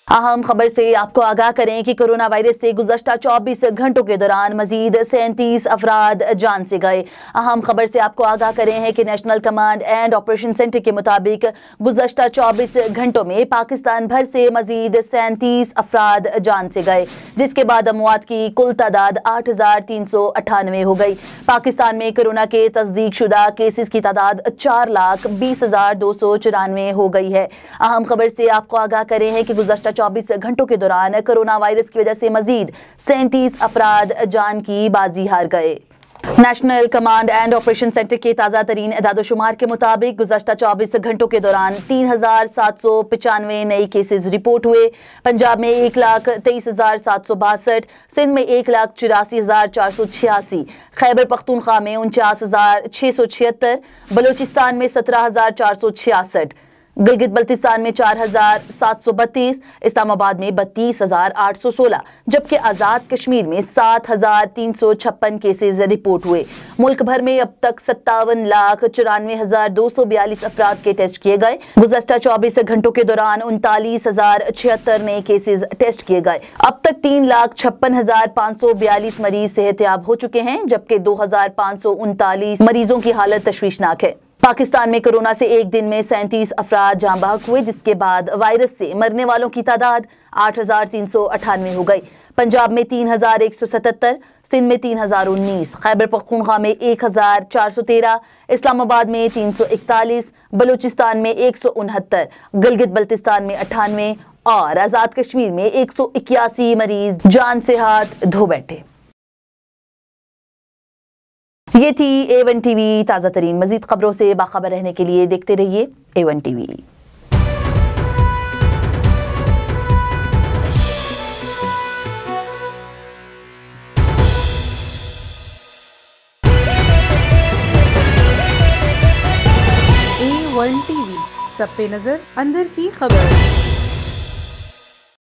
अहम खबर से आपको आगाह करें कि कोरोना वायरस से गुज़श्ता 24 घंटों के दौरान मजीद 37 अफराद जान से गए। अहम खबर से आपको आगाह करें हैं कि national command and operation centre के मुताबिक गुज़श्ता 24 घंटों में पाकिस्तान भर से मजीद 37 अफराद जान से गए, जिसके बाद अमवात की कुल तादाद 8398 हो गई। पाकिस्तान में कोरोना के तस्दीक शुदा केसेस की तादाद 4,20,294 हो गई है। अहम खबर से आपको आगाह करें हैं कि गुज़श्ता 24 घंटों के दौरान कोरोना वायरस की वजह से मजीद 37 अफराद जान की बाजी हार गए। National command and operation centre के ताज़ा तरीन एदादोशुमार के मुताबिक गुज़श्ता 24 घंटों के दौरान 3,795 नए केसेस रिपोर्ट हुए। पंजाब में 1,23,762, सिंध में 1,84,486, खैबर पख्तूनख्वा में 49,676, बलूचिस्तान में 17,466, गिलगित बल्तिस्तान में 4,732, इस्लामाबाद में 32,816, जबकि आज़ाद कश्मीर में 7,356 केसेज रिपोर्ट हुए। मुल्क भर में अब तक 57,94,242 अफराद के टेस्ट किए गए। गुज़श्ता 24 घंटों के दौरान 39,076 नए केसेज टेस्ट किए गए। अब तक 3,56,542 मरीज सेहतयाब हो चुके हैं, जबकि 2,539 मरीजों की हालत तशवीशनाक है। पाकिस्तान में कोरोना से एक दिन में 37 अफराद जाँ बहक हुए, जिसके बाद वायरस से मरने वालों की तादाद 8,398 हो गई। पंजाब में 3,177, सिंध में 3,019, खैबर पख्तूनख्वा में 1,413, इस्लामाबाद में 341, बलूचिस्तान में 169, गिलगित बल्तिस्तान में 98 और आज़ाद कश्मीर में 181 मरीज जान से हाथ धो बैठे। ये थी A1 टीवी ताज़ा तरीन। मजीद खबरों से बाखबर रहने के लिए देखते रहिए A1 टीवी। A1 टीवी, सब पे नजर, अंदर की खबर।